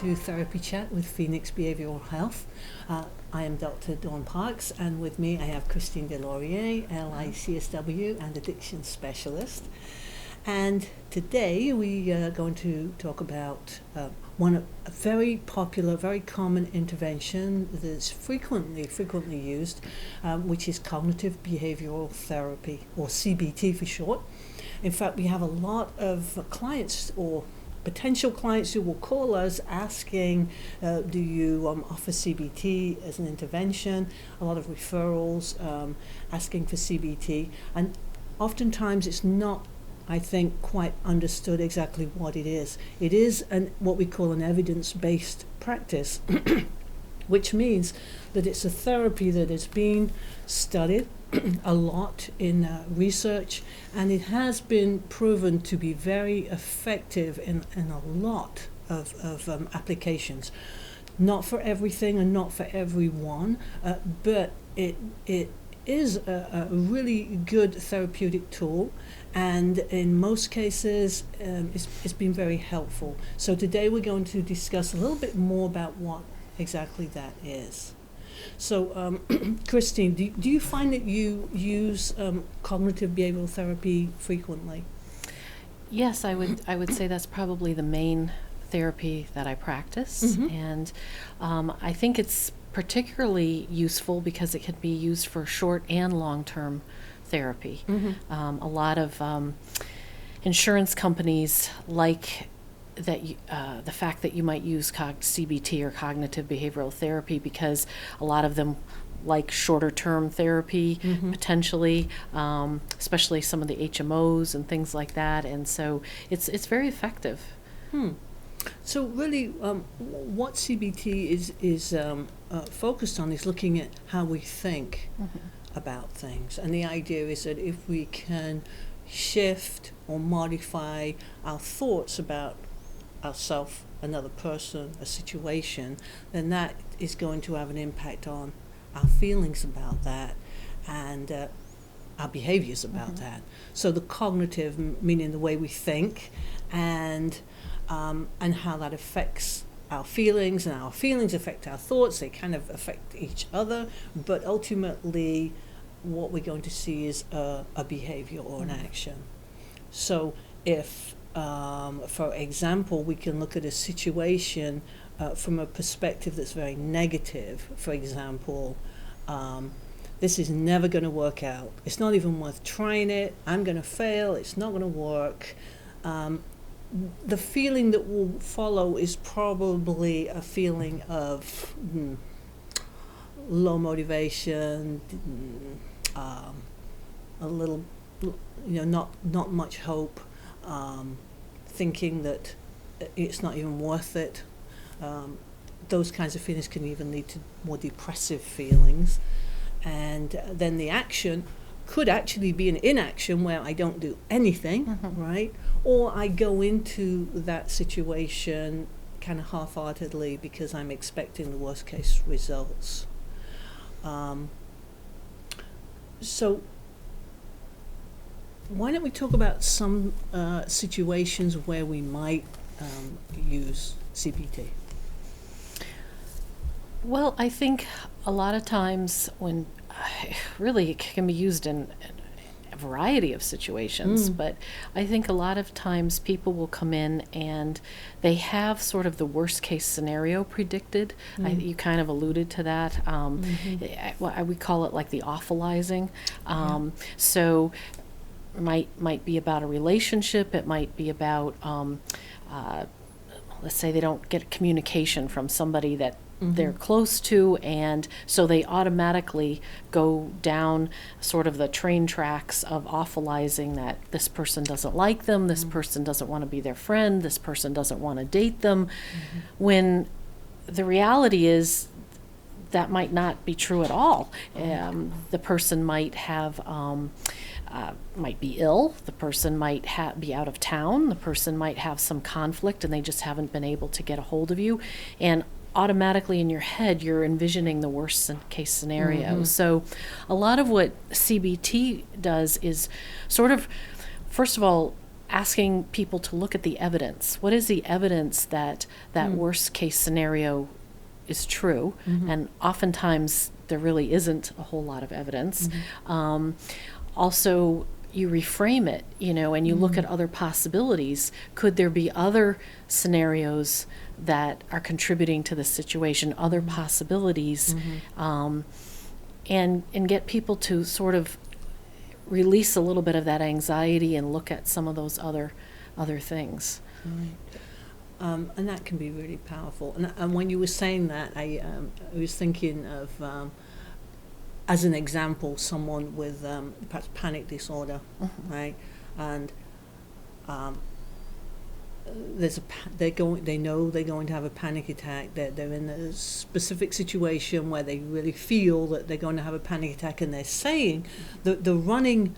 to Therapy Chat with Phoenix Behavioral Health. I am Dr. Dawn Parks, and with me I have Christine DesLauriers, LICSW and addiction specialist. And today we are going to talk about a very popular, very common intervention that's frequently used, which is cognitive behavioral therapy, or CBT for short. In fact, we have a lot of clients or potential clients who will call us asking, do you offer CBT as an intervention? A lot of referrals asking for CBT. And oftentimes it's not, I think, quite understood exactly what it is. It is what we call an evidence-based practice, which means that it's a therapy that is being studied a lot in research, and it has been proven to be very effective in a lot of applications. Not for everything and not for everyone, but it is a really good therapeutic tool, and in most cases it's been very helpful. So today we're going to discuss a little bit more about what exactly that is. So, Christine, do you find that you use cognitive behavioral therapy frequently? Yes, I would say that's probably the main therapy that I practice, and I think it's particularly useful because it can be used for short and long-term therapy. A lot of insurance companies like that the fact that you might use CBT or cognitive behavioral therapy, because a lot of them like shorter term therapy potentially, especially some of the HMOs and things like that, and so it's very effective. So really, what CBT is focused on is looking at how we think about things, and the idea is that if we can shift or modify our thoughts about ourselves, another person, a situation, then that is going to have an impact on our feelings about that and our behaviors about that. So the cognitive, meaning the way we think, and how that affects our feelings, and our feelings affect our thoughts. They kind of affect each other, but ultimately what we're going to see is a behavior or an action. So if for example, we can look at a situation from a perspective that's very negative. For example, this is never going to work out. It's not even worth trying it. I'm going to fail. It's not going to work. The feeling that will follow is probably a feeling of low motivation, a little, not much hope. Thinking that it's not even worth it. Those kinds of feelings can even lead to more depressive feelings. And then the action could actually be an inaction where I don't do anything, right? Or I go into that situation kind of half-heartedly because I'm expecting the worst case results. So why don't we talk about some situations where we might use CBT? Well, I think a lot of times when really it can be used in a variety of situations, but I think a lot of times people will come in and they have sort of the worst case scenario predicted. You kind of alluded to that. We call it like the awfulizing. So might be about a relationship. It might be about, let's say they don't get communication from somebody that they're close to, and so they automatically go down sort of the train tracks of awfulizing that this person doesn't like them, this person doesn't want to be their friend, this person doesn't want to date them, when the reality is that might not be true at all. The person might have might be ill, the person might be out of town, the person might have some conflict and they just haven't been able to get a hold of you, and automatically in your head you're envisioning the worst case scenario. So a lot of what CBT does is sort of, first of all, asking people to look at the evidence. What is the evidence that worst case scenario is true? And oftentimes there really isn't a whole lot of evidence. Also, you reframe it, and you look at other possibilities. Could there be other scenarios that are contributing to the situation, other possibilities, and get people to sort of release a little bit of that anxiety and look at some of those other things. Right. And that can be really powerful. And when you were saying that, I was thinking of, as an example, someone with perhaps panic disorder, right? And they know they're going to have a panic attack. They're in a specific situation where they really feel that they're going to have a panic attack, and they're saying the running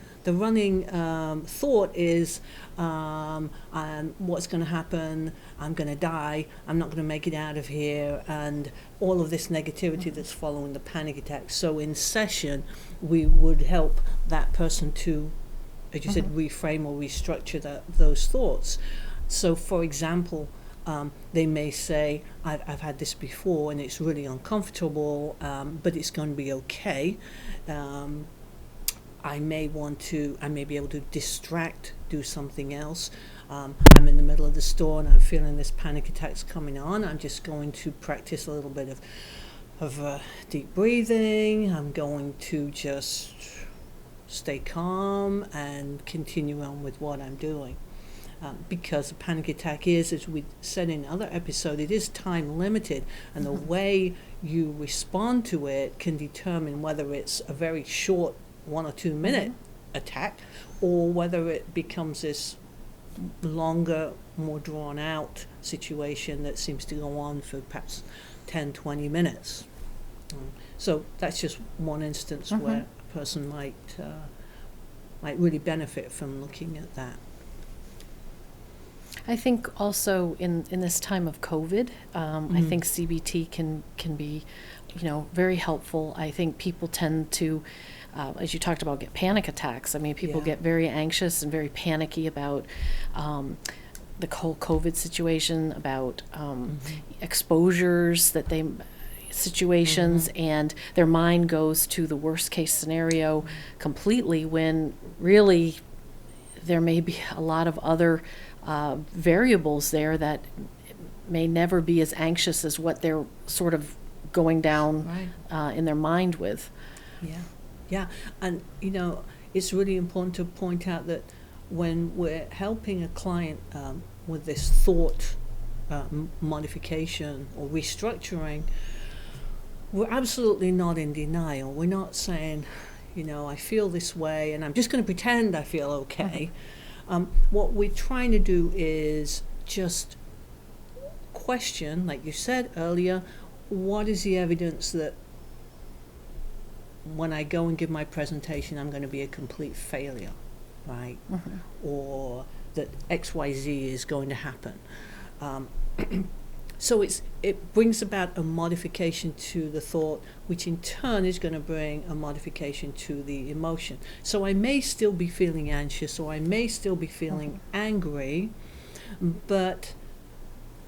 thought is, what's going to happen? I'm going to die. I'm not going to make it out of here, and all of this negativity that's following the panic attack. So in session, we would help that person to, as you said, reframe or restructure those thoughts. So, for example, they may say, I've had this before and it's really uncomfortable, but it's going to be okay. I may be able to do something else. I'm in the middle of the store and I'm feeling this panic attack's coming on. I'm just going to practice a little bit of deep breathing. I'm going to just stay calm and continue on with what I'm doing. Because a panic attack is, as we said in another episode, it is time limited, and the way you respond to it can determine whether it's a very short 1 or 2 minute attack, or whether it becomes this longer, more drawn out situation that seems to go on for perhaps 10-20 minutes. So that's just one instance where a person might really benefit from looking at that. I think also in this time of COVID, I think CBT can be, very helpful. I think people tend to, as you talked about, get panic attacks. I mean, people get very anxious and very panicky about the whole COVID situation, about exposures situations, and their mind goes to the worst case scenario completely, when really there may be a lot of other variables there that may never be as anxious as what they're sort of going down in their mind with. Yeah. And, it's really important to point out that when we're helping a client with this thought modification or restructuring, we're absolutely not in denial. We're not saying, I feel this way and I'm just going to pretend I feel okay. What we're trying to do is just question, like you said earlier, what is the evidence that when I go and give my presentation, I'm going to be a complete failure, right? Or that XYZ is going to happen. So it brings about a modification to the thought, which in turn is going to bring a modification to the emotion. So I may still be feeling anxious, or I may still be feeling angry, but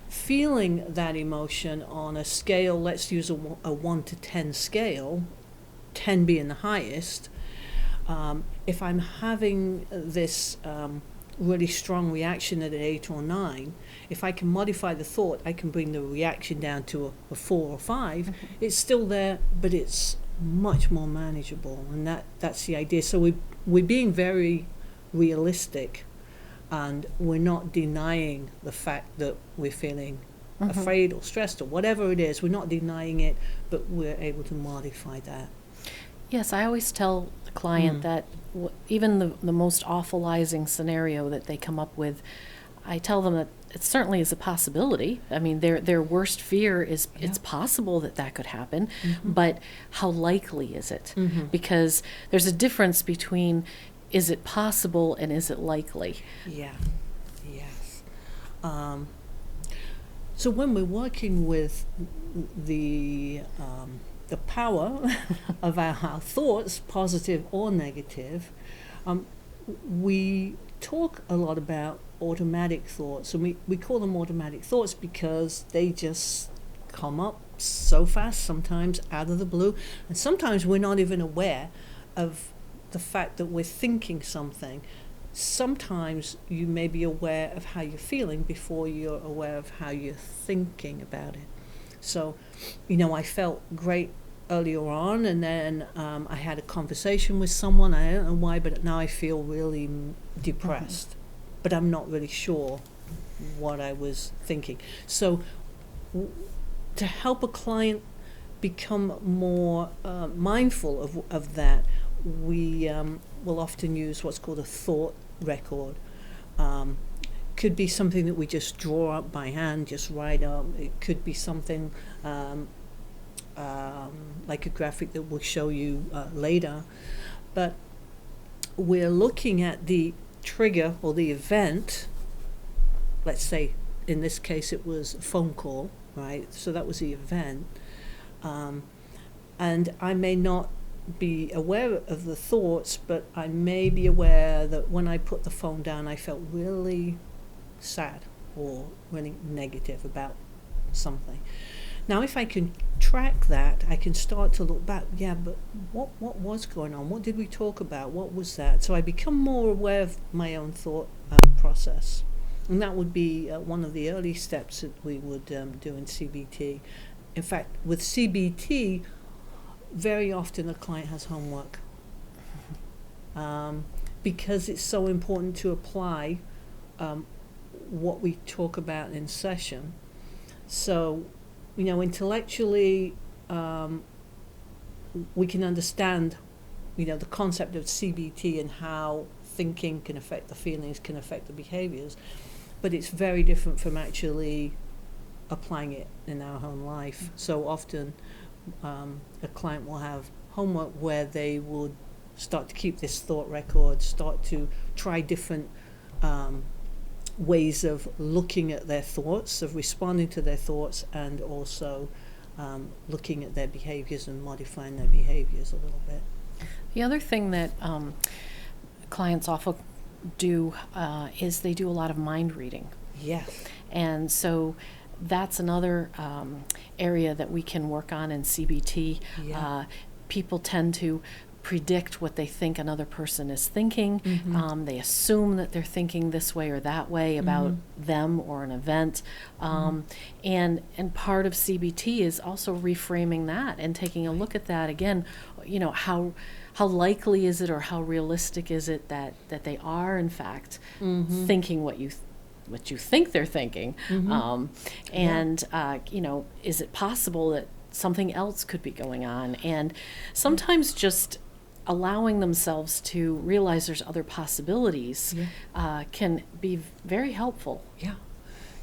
feeling that emotion on a scale, let's use a 1 to 10 scale, 10 being the highest, if I'm having this really strong reaction at an 8 or 9, if I can modify the thought, I can bring the reaction down to a 4 or 5. It's still there, but it's much more manageable, and that's the idea. So we're being very realistic, and we're not denying the fact that we're feeling afraid or stressed or whatever it is. We're not denying it, but we're able to modify that. Yes, I always tell the client that even the most awfulizing scenario that they come up with, I tell them that it certainly is a possibility. I mean, their worst fear is it's possible that could happen, but how likely is it? Because there's a difference between is it possible and is it likely? Yeah, yes. So when we're working with the power of our thoughts, positive or negative, we talk a lot about automatic thoughts. And we call them automatic thoughts because they just come up so fast, sometimes out of the blue, and sometimes we're not even aware of the fact that we're thinking something. Sometimes you may be aware of how you're feeling before you're aware of how you're thinking about it. So, I felt great earlier on, and then I had a conversation with someone. I don't know why, but now I feel really depressed. But I'm not really sure what I was thinking. So to help a client become more mindful of that, we will often use what's called a thought record. Could be something that we just draw up by hand, just write up. It could be something like a graphic that we'll show you later. But we're looking at the trigger or the event. Let's say in this case it was a phone call, right? So that was the event. And I may not be aware of the thoughts, but I may be aware that when I put the phone down, I felt really sad or really negative about something. Now, if I can track that, I can start to look back. Yeah, but what was going on? What did we talk about? What was that? So I become more aware of my own thought process. And that would be one of the early steps that we would do in CBT. In fact, with CBT, very often a client has homework because it's so important to apply what we talk about in session. So, intellectually, we can understand, the concept of CBT and how thinking can affect the feelings, can affect the behaviors, but it's very different from actually applying it in our own life. So often a client will have homework where they would start to keep this thought record, start to try different ways of looking at their thoughts, of responding to their thoughts, and also looking at their behaviors and modifying their behaviors a little bit. The other thing that clients often do is they do a lot of mind reading. Yes. And so that's another area that we can work on in CBT. Yeah. People tend to predict what they think another person is thinking. Mm-hmm. They assume that they're thinking this way or that way about them or an event. And part of CBT is also reframing that and taking a look at that again. How likely is it, or how realistic is it that they are in fact thinking what you think they're thinking, is it possible that something else could be going on? And sometimes just allowing themselves to realize there's other possibilities can be very helpful.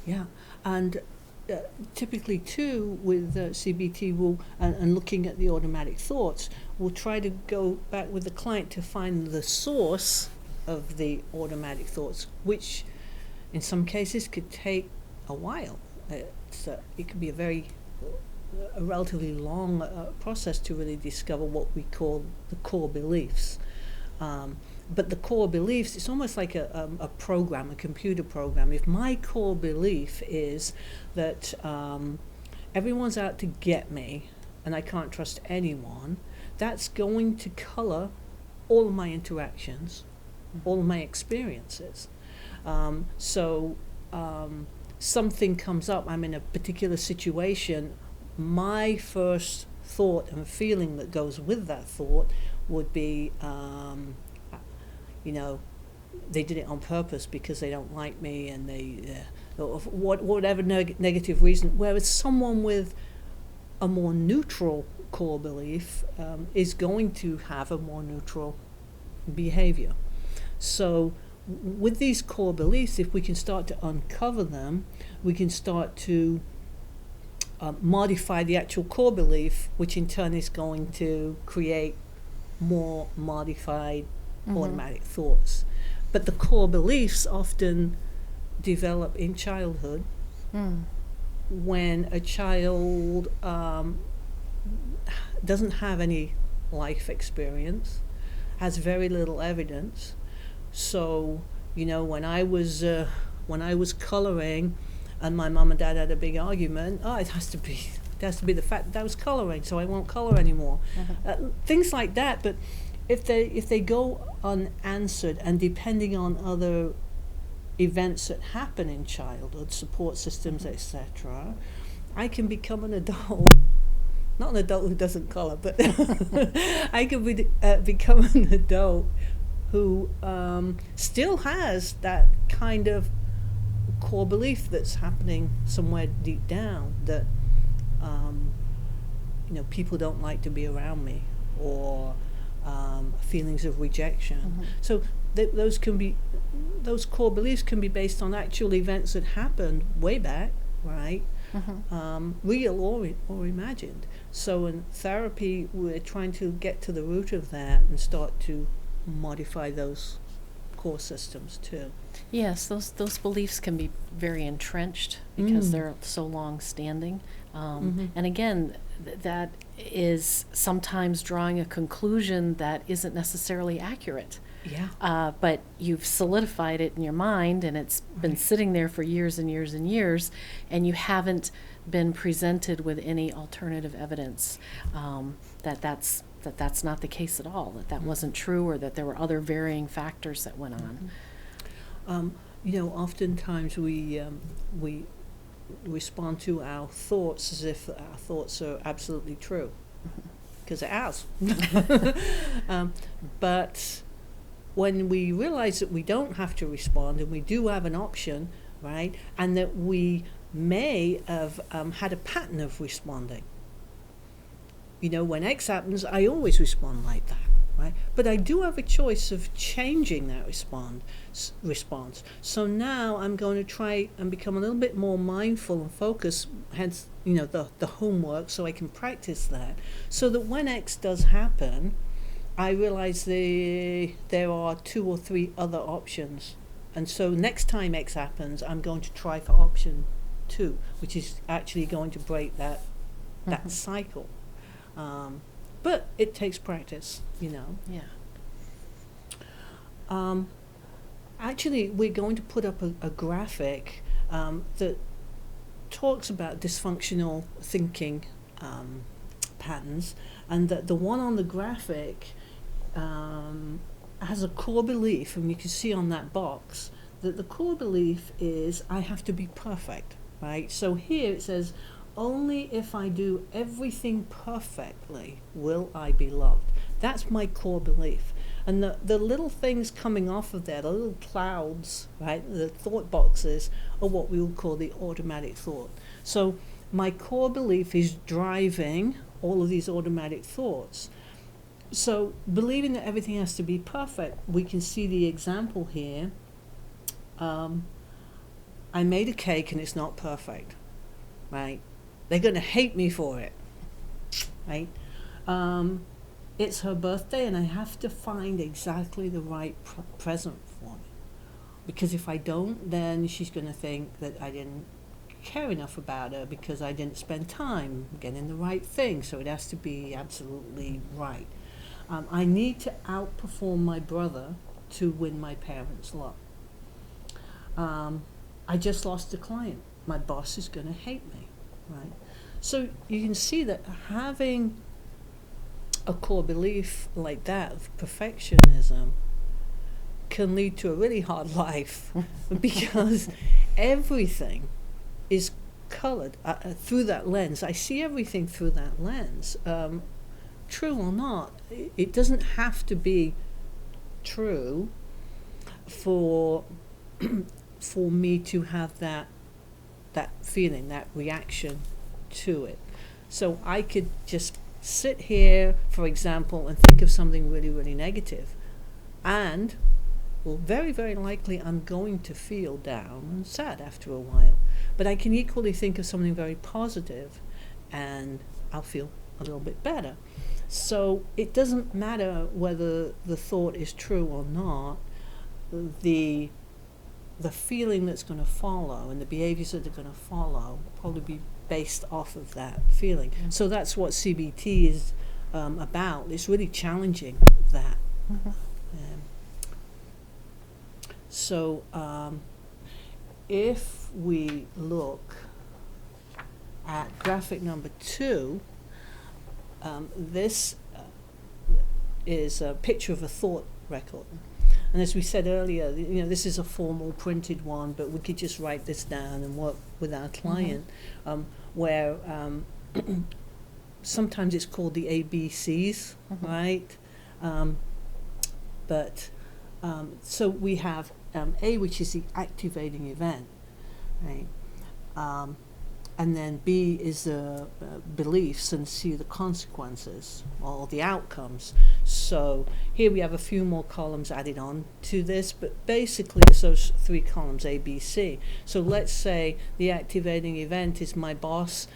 Yeah. And typically too with CBT and looking at the automatic thoughts, we'll try to go back with the client to find the source of the automatic thoughts, which in some cases could take a while. It could be a relatively long process to really discover what we call the core beliefs. But the core beliefs, it's almost like a program, a computer program. If my core belief is that everyone's out to get me and I can't trust anyone, that's going to color all of my interactions, all of my experiences. So something comes up, I'm in a particular situation, my first thought and feeling that goes with that thought would be, they did it on purpose because they don't like me, and they, whatever negative reason. Whereas someone with a more neutral core belief is going to have a more neutral behavior. So with these core beliefs, if we can start to uncover them, we can start to modify the actual core belief, which in turn is going to create more modified automatic thoughts. But the core beliefs often develop in childhood when a child doesn't have any life experience, has very little evidence. So You know, when I was coloring, and my mum and dad had a big argument. Oh, it has to be the fact that I was coloring, so I won't color anymore. Things like that. But if they go unanswered, and depending on other events that happen in childhood, support systems, etc., I can become an adult. Not an adult who doesn't color, but I can become an adult who still has that kind of core belief that's happening somewhere deep down, that people don't like to be around me, or feelings of rejection. So those core beliefs can be based on actual events that happened way back, right? Real or imagined. So in therapy, we're trying to get to the root of that and start to modify those core systems too. Yes, those beliefs can be very entrenched because they're so long standing. And again, that is sometimes drawing a conclusion that isn't necessarily accurate. Yeah. But you've solidified it in your mind, and it's been sitting there for years and years and years, and you haven't been presented with any alternative evidence that's not the case at all, that wasn't true, or that there were other varying factors that went on. Oftentimes we respond to our thoughts as if our thoughts are absolutely true, because it has. But when we realize that we don't have to respond, and we do have an option, right, and that we may have had a pattern of responding. When X happens, I always respond like that, right? But I do have a choice of changing that response. So now I'm going to try and become a little bit more mindful and focused, hence, the homework, so I can practice that, so that when X does happen, I realize there are 2 or 3 other options. And so next time X happens, I'm going to try for option 2, which is actually going to break that cycle. But it takes practice, Yeah. Actually, we're going to put up a graphic that talks about dysfunctional thinking patterns, and that the one on the graphic has a core belief, and you can see on that box that the core belief is I have to be perfect, right? So here it says, only if I do everything perfectly will I be loved. That's my core belief. And the little things coming off of there, the little clouds, right, the thought boxes, are what we would call the automatic thought. So my core belief is driving all of these automatic thoughts. So believing that everything has to be perfect, we can see the example here. I made a cake and it's not perfect, right? They're going to hate me for it, right? It's her birthday and I have to find exactly the right present for me. Because if I don't, then she's going to think that I didn't care enough about her because I didn't spend time getting the right thing. So it has to be absolutely right. I need to outperform my brother to win my parents' love. I just lost a client. My boss is going to hate me, right? So you can see that having a core belief like that of perfectionism can lead to a really hard life because everything is colored through that lens. I see everything through that lens. True or not, it doesn't have to be true for me to have that feeling, that reaction to it. So I could just sit here, for example, and think of something really, really negative, and well, very, very likely I'm going to feel down and sad after a while. But I can equally think of something very positive, and I'll feel a little bit better. So it doesn't matter whether the thought is true or not. The feeling that's going to follow and the behaviors that are going to follow will probably be based off of that feeling. Mm-hmm. So that's what CBT is about. It's really challenging that. Mm-hmm. So if we look at graphic number 2, this is a picture of a thought record. And as we said earlier, this is a formal printed one, but we could just write this down and work with our client, where sometimes it's called the ABCs, right? So we have A, which is the activating event, right? And then B is the beliefs, and C, the consequences or the outcomes. So here we have a few more columns added on to this, but basically it's those 3 columns, A, B, C. So let's say the activating event is my boss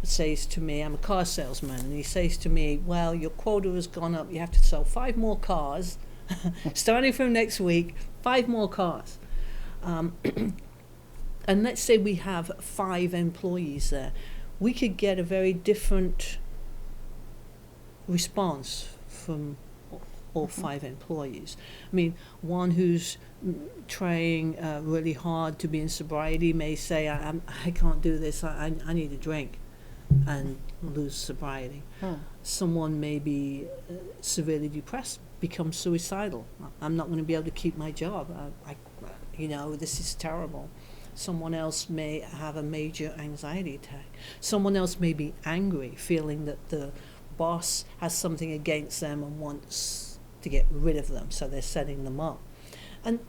says to me, I'm a car salesman, and he says to me, well, your quota has gone up, you have to sell 5 more cars, starting from next week, 5 more cars. And let's say we have 5 employees there. We could get a very different response from all 5 employees. I mean, one who's trying really hard to be in sobriety may say, I can't do this, I need a drink, and lose sobriety. Someone may be severely depressed, become suicidal. I'm not going to be able to keep my job. This is terrible. Someone else may have a major anxiety attack. Someone else may be angry, feeling that the boss has something against them and wants to get rid of them, so they're setting them up.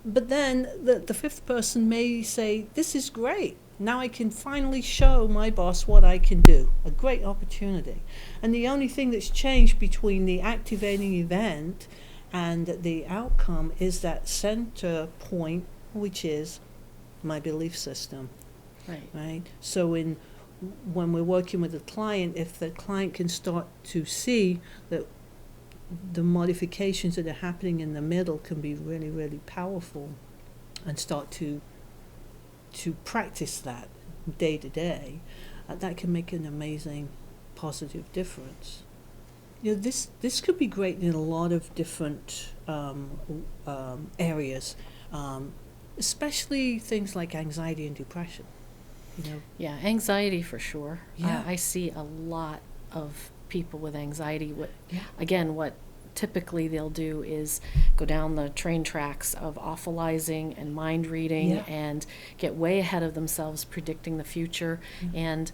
But then the 5th person may say, this is great. Now I can finally show my boss what I can do. A great opportunity. And the only thing that's changed between the activating event and the outcome is that center point, which is my belief system. Right? So when we're working with a client, if the client can start to see that the modifications that are happening in the middle can be really, really powerful, and start to practice that day to day, that can make an amazing positive difference. This could be great in a lot of different areas, especially things like anxiety and depression. Yeah, anxiety for sure. Yeah. I see a lot of people with anxiety. What typically they'll do is go down the train tracks of awfulizing and mind reading and get way ahead of themselves, predicting the future, and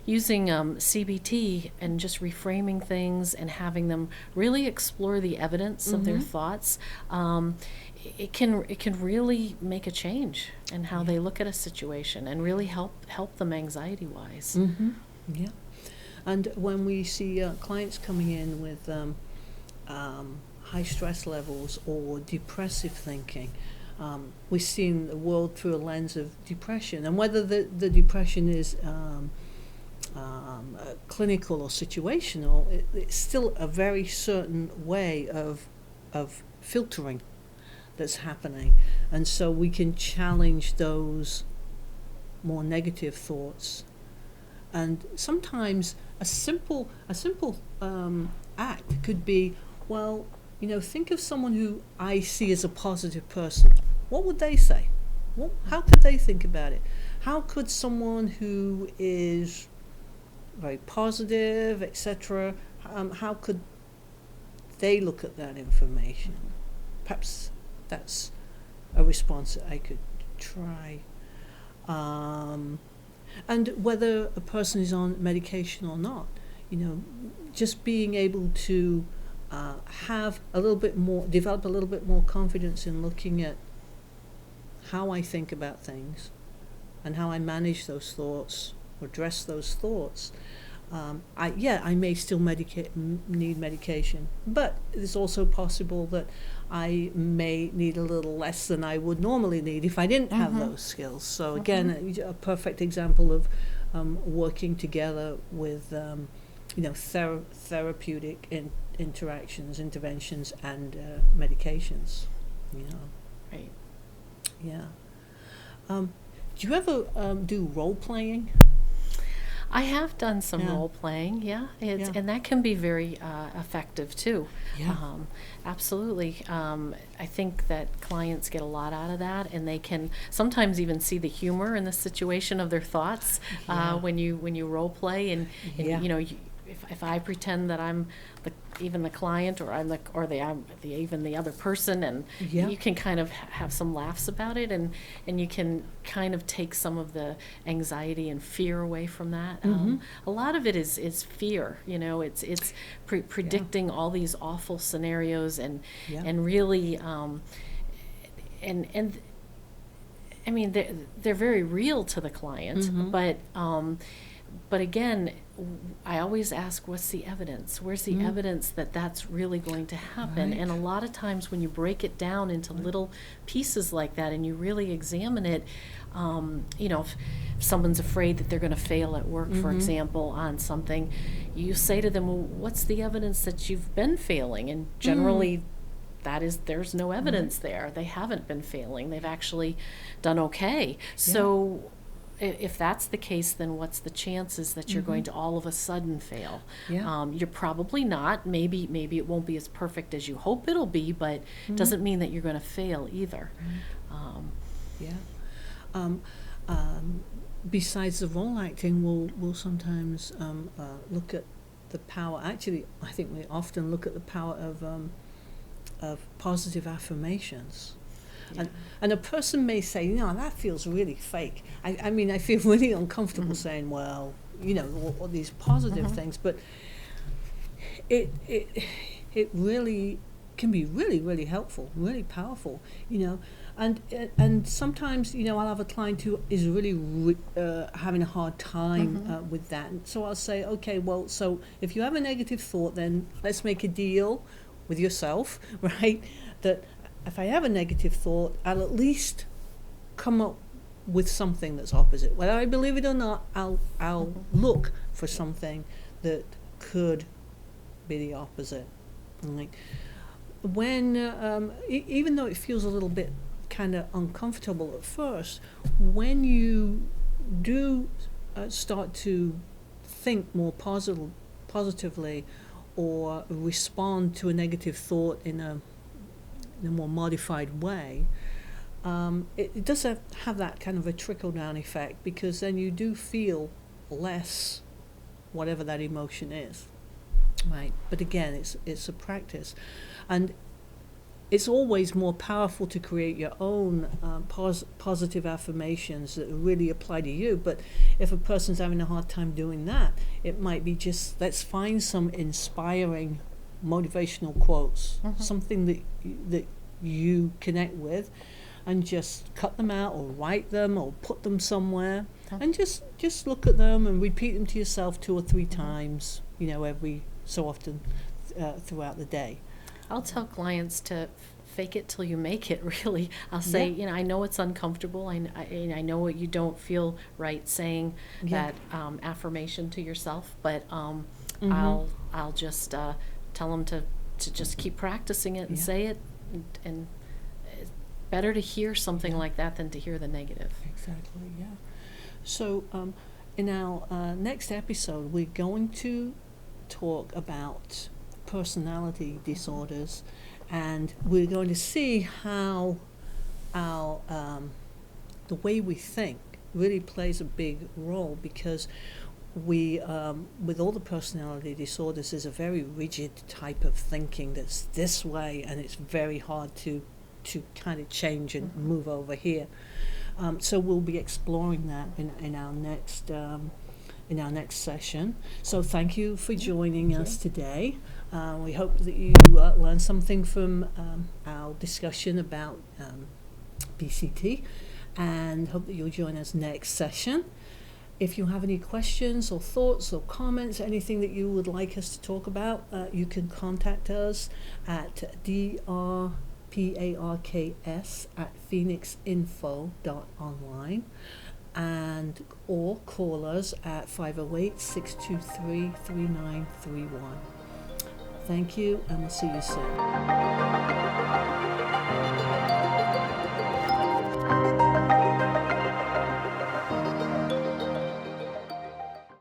using CBT and just reframing things and having them really explore the evidence of their thoughts. It can really make a change in how they look at a situation and really help them anxiety-wise. Yeah. And when we see clients coming in with high stress levels or depressive thinking, we're seeing the world through a lens of depression. And whether the depression is clinical or situational, it's still a very certain way of filtering that's happening. And so we can challenge those more negative thoughts. And sometimes a simple act could be, well, think of someone who I see as a positive person. What would they say? How could they think about it? How could someone who is very positive, etc., how could they look at that information? Perhaps that's a response that I could try. And whether a person is on medication or not, just being able to develop a little bit more confidence in looking at how I think about things and how I manage those thoughts or address those thoughts. I may still need medication, but it's also possible that I may need a little less than I would normally need if I didn't have those skills. So again, a perfect example of working together with therapeutic interventions and medications. Right. Yeah. Do you ever do role playing? I have done some Yeah. role playing, yeah, Yeah. and that can be very effective too. Yeah. Absolutely. I think that clients get a lot out of that, and they can sometimes even see the humor in the situation of their thoughts Yeah. when you role play, and Yeah. if I pretend that I'm even the client, or I'm even the other person, and Yeah. you can kind of have some laughs about it, and you can kind of take some of the anxiety and fear away from that. A lot of it is fear. It's predicting all these awful scenarios, and Yeah. and really and I mean, they're very real to the client, but again, I always ask, what's the evidence? Where's the evidence that that's really going to happen? Right. And a lot of times when you break it down into little pieces like that and you really examine it, if someone's afraid that they're going to fail at work, for example, on something, you say to them, well, what's the evidence that you've been failing? And generally, there's no evidence there. They haven't been failing. They've actually done okay. So if that's the case, then what's the chances that you're going to all of a sudden fail? Yeah. You're probably not. Maybe it won't be as perfect as you hope it'll be, but it doesn't mean that you're going to fail either. Besides the role acting, we'll sometimes look at the power. Actually, I think we often look at the power of positive affirmations. And a person may say, that feels really fake. I mean, I feel really uncomfortable saying, well, all these positive things, but it really can be really, really helpful, really powerful, and sometimes, I'll have a client who is really having a hard time with that. And so I'll say, okay, well, so if you have a negative thought, then let's make a deal with yourself, right? That if I have a negative thought, I'll at least come up with something that's opposite. Whether I believe it or not, I'll look for something that could be the opposite. Right? When even though it feels a little bit kind of uncomfortable at first, when you do start to think more positively, or respond to a negative thought in a more modified way, it does have that kind of a trickle-down effect, because then you do feel less whatever that emotion is, right? But again, it's a practice, and it's always more powerful to create your own positive affirmations that really apply to you. But if a person's having a hard time doing that, it might be just, let's find some inspiring motivational quotes, something that you connect with, and just cut them out or write them or put them somewhere, and just look at them and repeat them to yourself 2 or 3 times, every so often throughout the day. I'll tell clients to fake it till you make it, really. I'll say, I know it's uncomfortable. I know you don't feel right saying that affirmation to yourself, but I'll just tell them to just keep practicing it and say it, and it's better to hear something like that than to hear the negative. Exactly, yeah. So in our next episode, we're going to talk about personality disorders, and we're going to see how our the way we think really plays a big role, because we with all the personality disorders, there's a very rigid type of thinking that's this way, and it's very hard to kind of change and move over here. So we'll be exploring that in our next session. So thank you for joining us today. We hope that you learned something from our discussion about PCT, and hope that you'll join us next session. If you have any questions or thoughts or comments, anything that you would like us to talk about, you can contact us at drparks@phoenixinfo.online, or call us at 508-623-3931. Thank you, and we'll see you soon.